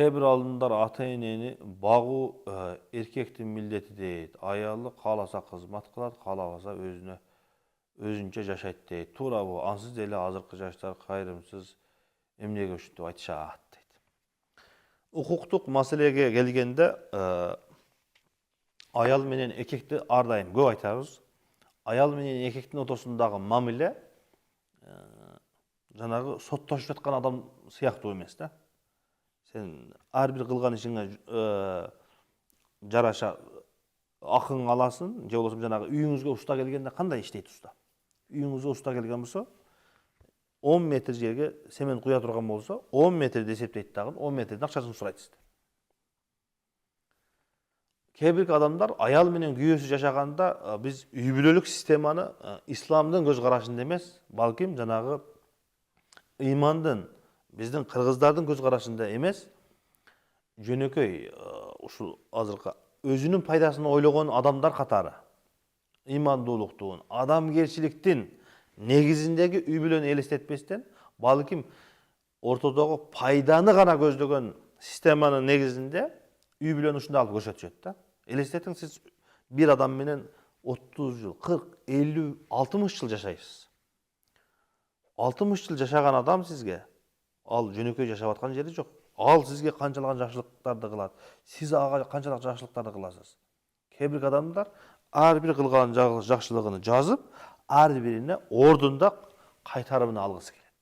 Kebir alımдар ata-eneni bağu erkektin milleti deyit. Ayalı kalasa kızmat kılat, kalabasa özünçe yaşayt deyit. Tuğra bu ansız deli azırkı yaşlar kayrımsız emniyege üçüntü aytışaat deyit. Hukuktuk maselege gelgende ayal menen erkekti ardayım көп aytarız. Ayal menen erkektin otosundagı mamile жанагы сотташып жатқан адам сыяктуу эмес да. Сен ар бир кылган ишиңе жараша акың аласың, же болбосо жанагы үйүңүзгө уста келгенде кандай иштейт уста? Үйүңүзгө уста келген болсо 10 метр жерге семен куя турган болсо 10 метрди эсептейт дагы 10 метрдин акчасын сурайт сизден. Кээ бир адамдар аял менен күйөөсү жашаганда биз үй бүлөлүк системаны исламдын көз карашында эмес, балким жанагы ыймандын, биздин кыргыздардын көз карашында эмес, жөнөкөй ушул азыркы өзүнүн пайдасын ойлогон адамдар катары ыймандуулуктун, адамгерчиликтин негизиндеги үй бүлөнү элестетпестен, балким ортодогу пайданы гана көздөгөн системанын негизинде үй бүлөнү ушундай алып көрсөтүшөт да. Элестетиң, сиз бир адам менен 30 жыл, 40, 50, 60 жыл жашайсыз. 60 жыл жашаган адам сизге ал жөнөкөй жашап аткан жери жок. Ал сизге канчалаган жакшылыктарды кылат, сиз ага канчалык жакшылыктарды кыласыз. Кээ бир адамдар ар бир кылган жакшылыгын жазып, ар бирине ордунда кайтарыбын алгысы келет.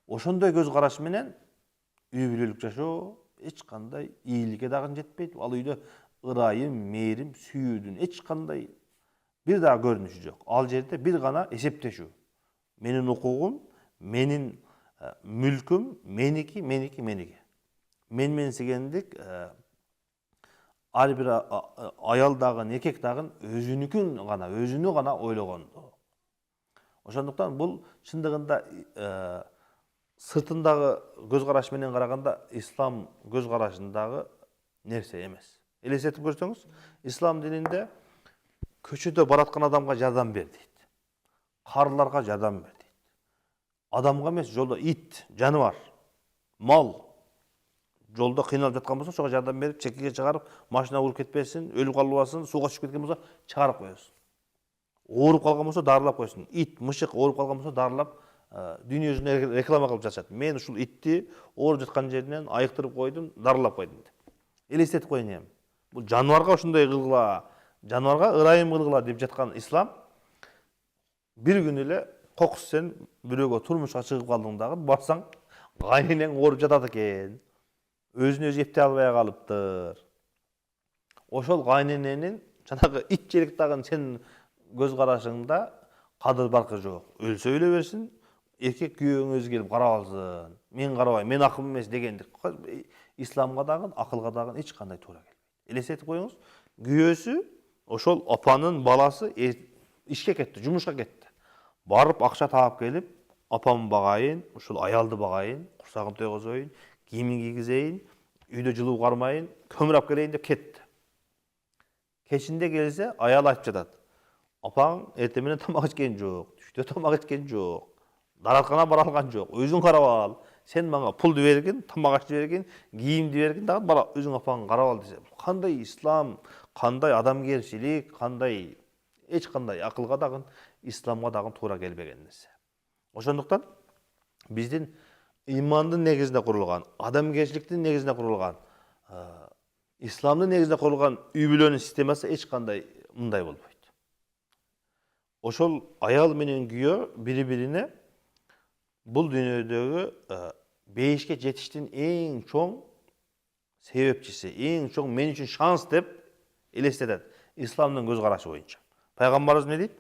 Ошондой көз караш менен үй бүлөлүк жашоо эч кандай ийгиликке дагы жетпейт. Ал үйдө ырайым, мээрим, сүйүүдүн эч кандай бир дагы көрүнүшү жок. Ал жерде бир гана эсептешүү. Менин укугум, менин мүлкүм, меники. Мен менсигендик ар бир аял дагы, эркек дагы өзүнү гана ойлогондо. Ошондуктан бул чындыгында сыртындагы көз караш менен караганда ислам көз карашындагы нерсе эмес. Элестетип көрсөңүз, ислам дининде көчөдө бараткан адамга жардам бер дейт. Карыларга жардам бер дейт. Адамга эмес, жолдо ит, жаныбар, мал жолдо кыйналып жаткан болсо, ошого жардам берип, чекеге чыгарып, машина уруп кетпесин, өлүп калбасын, сууга түшүп кеткен болсо, чыгарып коесуң. Ооруп калган болсо, дарылап коесуң. Ит, мышык ооруп калган болсо, дарылап, дүйнөсүнө реклама кылып жатышат. Мен ушул итти ооруп жаткан жеринен айыктырып койдум, дарылап койдум деп. Элестетип коюн эми. Бул жаныбарга ушундай кылгыла, жаныбарга ырайым кылгыла деп жаткан ислам бир күн эле кокус сен бирөөгө турмушка чыгып калдың дагы, барсаң, кайненең ооруп жатат экен. Өзүн өзү эптей албай калыптыр. Ошол кайнененин жанагы итчелик дагы сенин көз карашыңда кадыр баркы жок. Өлсө өлө берсин, эркек күйөөң өзү келип карап алсын. Мен карабайм, мен акым эмес дегендик. Исламга дагы, акылга дагы эч кандай туура келбейт. Элестетип коюңуз, күйөөсү ошол апанын баласы ишке кетти, жумушка кетти. Барып акча таап келип, апамды багайын, ушул аялды багайын, курсагын тойгозоюн, кийимин кийгизейин, үйдө жылуу кармайын, көмүр алып келейин деп кетти. Кечинде келсе, аял айтып жатат. Апаң эртең менен тамак ичкен жок, түштө тамак ичкен жок, дараткана бара алган жок, өзүң карап ал. Сен мага пулду бергин, тамак ачып бергин, кийимди бергин, дагы бара өзүң апаңды карап ал десе. Кандай ислам, кандай адамгерчилик, кандай эч кандай акылга дагы, исламга дагы туура келбеген нерсе. Ошондуктан биздин ыймандын негизинде курулган, адамгерчиликтин негизинде курулган, исламдын негизинде курулган үй бүлөнүн системасы эч кандай мындай болбойт. Ошол аял менен күйөө бири-бирине бул дүйнөдөгү бейишке жетиштин эң чоң себепчиси, эң чоң мен үчүн шанс деп элестетет исламдын көз карашы боюнча. Пайгамбарыбыз эмне дейт?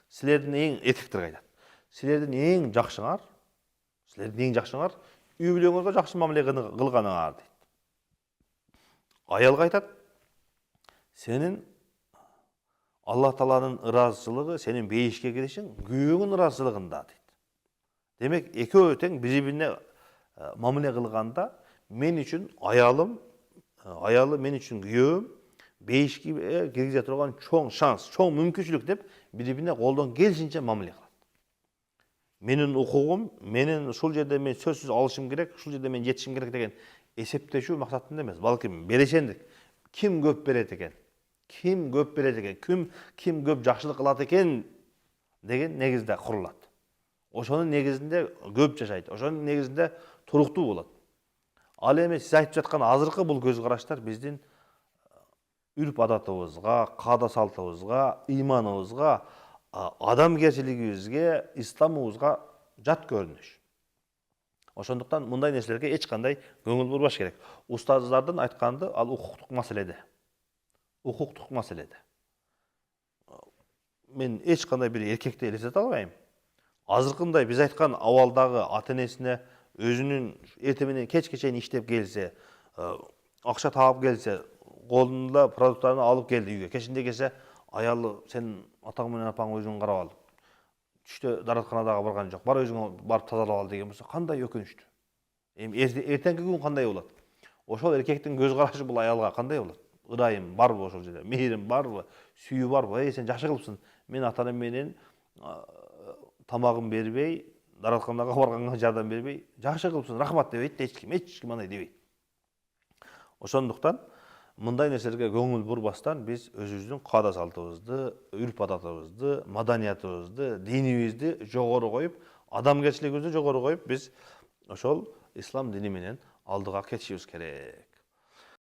Силердин эң эркектер айтат. Силердин эң жакшыңар, үй бүлөңөргө жакшы мамиле кылганыңар дейт. Аялга айтат, сенин Аллах Тааланын ыраазычылыгы, сенин бейишке киришиң күйөөңүн ыраазычылыгында дейт. Демек, экөө тең бири-бирине мамиле кылганда, мен үчүн аялым, аялы мен үчүн күйөөм, бейишке киргизе турган чоң шанс, чоң мүмкүнчүлүк деп бири-бирине колдон келишинче мамиле кылат. Менин укугум, менин ушул жерде мен сөзсүз алышым керек, ушул жерде мен жетишим керек деген эсептешүү максатында эмес, балким берешендик. Ким көп берет экен? Ким көп берет экен? Ким көп жакшылык кылат экен деген негизде курулат. Ошонун негизинде көп жашайт. Ошонун негизинде туруктуу болот. Ал эми сиз айтып жаткан азыркы бул көз караштар биздин үрп адатыбызга, каада салтыбызга, ыйманыбызга, адамгерчилигибизге, исламыбызга жат көрүнүш. Ошондуктан мындай нерселерге эч кандай көңүл бурбаш керек. Устаздардын айтканды ал укуктук маселеде. Укуктук маселеде. Мен эч кандай бир эркекти элестете албайм. Азыркындай биз айткан абалдагы ата-энесине өзүнүн эртең менен кечке чейин иштеп келсе, акча таап келсе, колунда продукттарын алып келди үйгө. Кечинде келсе, аялы сен атаң менен апаң өзүң карап ал. Түштө даратканадагы барган жок. Бар өзүң барып тазалап ал деген болсо, кандай өкүнүчтүү. Эми эртеңки күн кандай болот? Ошол эркектин көз карашы бул аялга кандай болот? Ырайым барбы ошол жерде? Мээрим барбы? Сүйүү барбы? Сен жакшы кылыпсың. Мен ата-энем менен тамагын бербей, даратканага барганга жардам бербей, жакшы кылыпсың, рахмат дебейт, эч ким андай дебейт. Ошондуктан мындай нерселерге көңүл бурбастан биз өзүбүздүн каада салтыбызды, үрп адатыбызды, маданиятыбызды, динибизди жогору коюп, адамгерчилигибизди жогору коюп, биз ошол ислам дини менен алдыга кетишибиз керек.